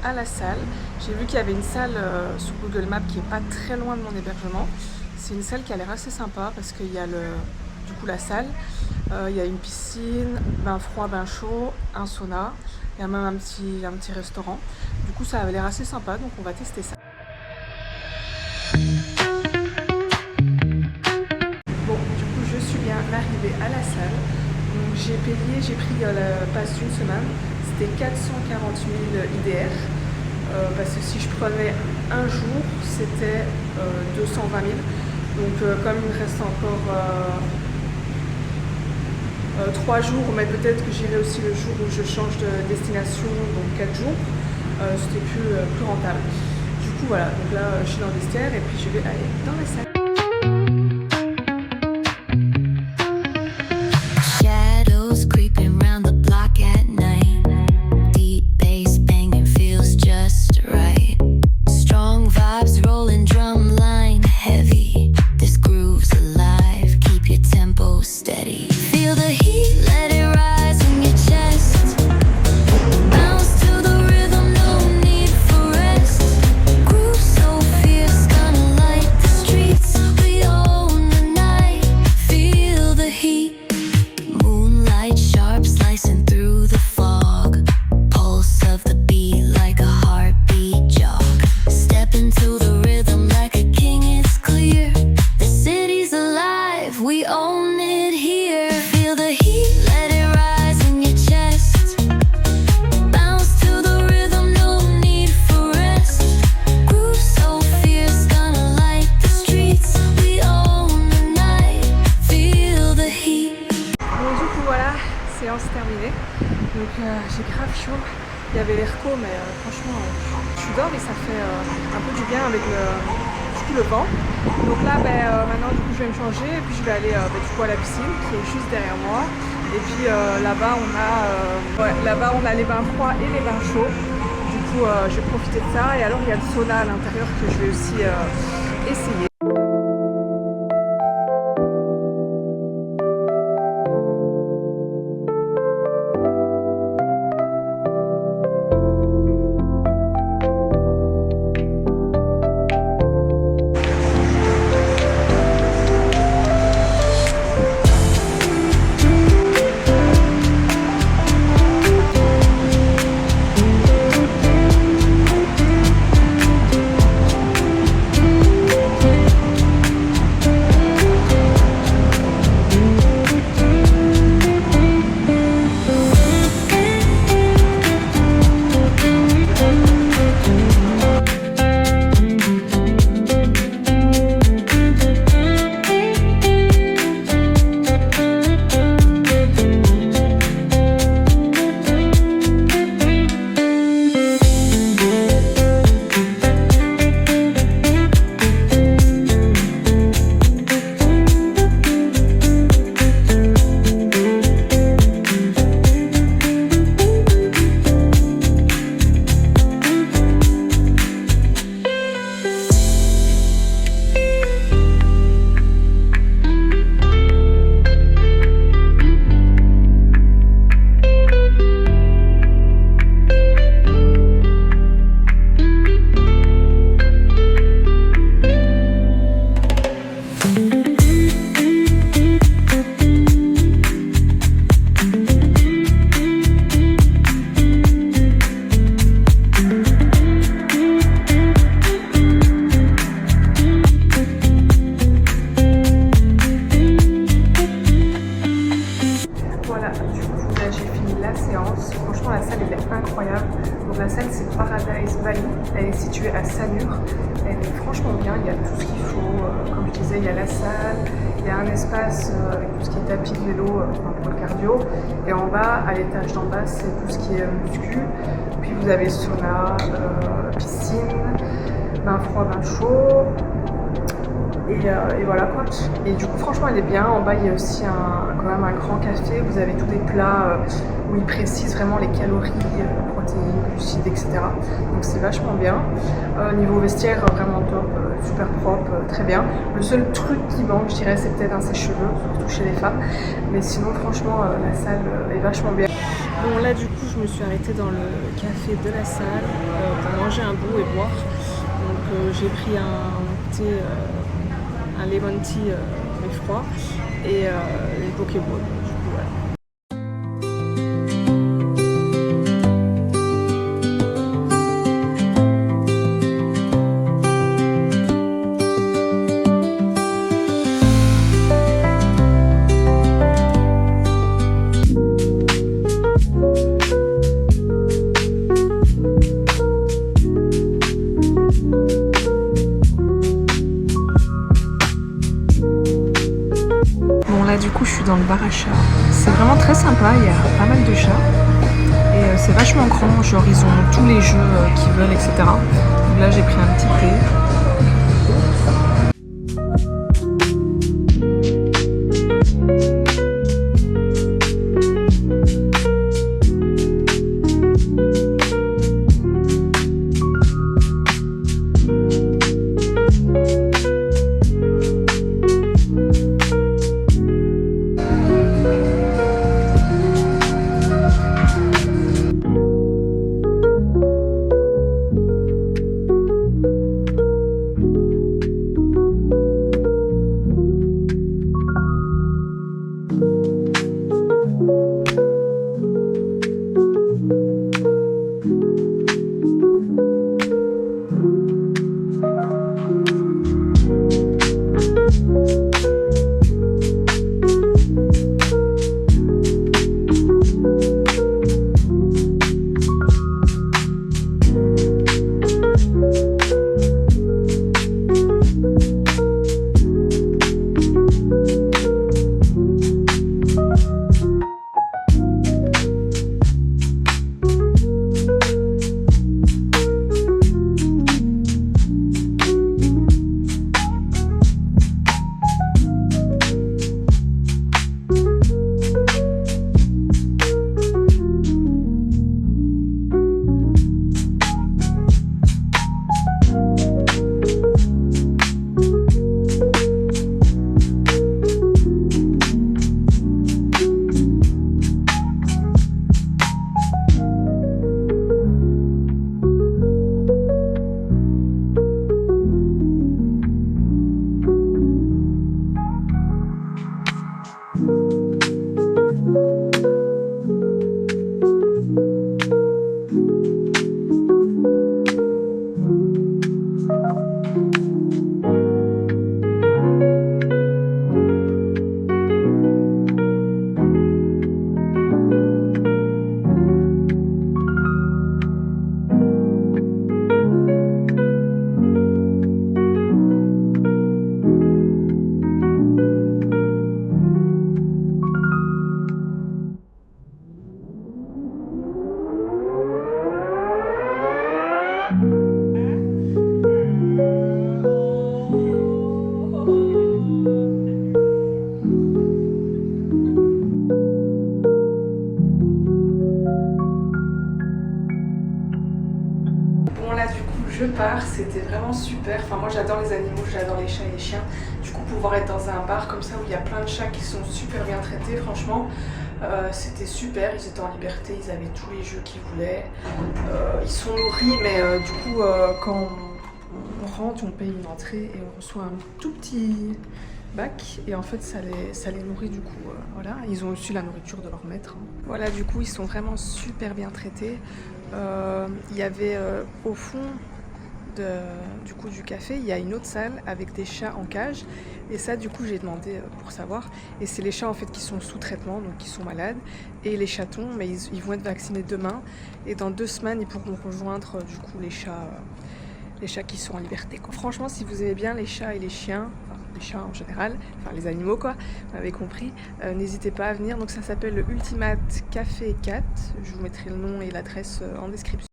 à la salle. J'ai vu qu'il y avait une salle sur Google Maps qui est pas très loin de mon hébergement. C'est une salle qui a l'air assez sympa parce qu'il y a du coup la salle, il y a une piscine, bain froid, bain chaud, un sauna, il y a même un petit restaurant. Du coup ça avait l'air assez sympa, donc on va tester ça. Bon, du coup je suis bien arrivée à la salle. Donc j'ai pris le pass d'une semaine, c'était 440 000 IDR. Parce que si je prenais un jour, c'était 220 000. Donc comme il me reste encore 3 jours, mais peut-être que j'irai aussi le jour où je change de destination, donc 4 jours, c'était plus rentable. Du coup voilà, donc là je suis dans le vestiaire et puis je vais aller dans la salle. Séance terminée, donc j'ai grave chaud, il y avait l'air chaud mais franchement je suis dehors et ça fait un peu du bien avec le vent. Donc là maintenant du coup je vais me changer et puis je vais aller du coup à la piscine qui est juste derrière moi, et puis là-bas on a les bains froids et les bains chauds. Du coup je vais profiter de ça, et alors il y a le sauna à l'intérieur que je vais aussi essayer. Franchement la salle elle est incroyable. Donc la salle c'est Paradise Bali, elle est située à Sanur. Elle est franchement bien, il y a tout ce qu'il faut. Comme je disais, il y a la salle, il y a un espace avec tout ce qui est tapis de vélo pour le cardio. Et en bas, à l'étage d'en bas, c'est tout ce qui est muscu. Puis vous avez sauna, piscine, bain froid, bain chaud. Et voilà quoi. Et du coup franchement elle est bien. En bas il y a aussi quand même un grand café. Vous avez tous des plats où ils précisent vraiment les calories, protéines, glucides, etc. Donc c'est vachement bien. Niveau vestiaire vraiment top, super propre, très bien. Le seul truc qui manque je dirais c'est peut-être un sèche-cheveux, surtout chez les femmes. Mais sinon franchement la salle est vachement bien. Bon là du coup je me suis arrêtée dans le café de la salle pour manger un bout et boire. Donc j'ai pris un thé, un lemon tea mais froid et les pokéballs. Du coup voilà. Là du coup je suis dans le bar à chats, c'est vraiment très sympa, il y a pas mal de chats et c'est vachement grand, genre ils ont tous les jeux qu'ils veulent etc. Donc là j'ai pris un petit thé. Je pars, c'était vraiment super. Enfin, moi j'adore les animaux, j'adore les chats et les chiens. Du coup, pouvoir être dans un bar comme ça où il y a plein de chats qui sont super bien traités, franchement, c'était super. Ils étaient en liberté, ils avaient tous les jeux qu'ils voulaient. Ils sont nourris, mais du coup, quand on rentre, on paye une entrée et on reçoit un tout petit bac. Et en fait, ça les nourrit du coup. Voilà, ils ont aussi la nourriture de leur maître. Voilà, du coup, ils sont vraiment super bien traités. Il y avait au fond du café, il y a une autre salle avec des chats en cage et ça du coup j'ai demandé pour savoir et c'est les chats en fait qui sont sous traitement donc qui sont malades et les chatons mais ils vont être vaccinés demain et dans 2 semaines ils pourront rejoindre du coup les chats qui sont en liberté quoi. Franchement si vous aimez bien les chats et les chiens, enfin les chats en général, enfin les animaux quoi, vous m'avez compris, n'hésitez pas à venir. Donc ça s'appelle le Ultimate Café Cat, je vous mettrai le nom et l'adresse en description.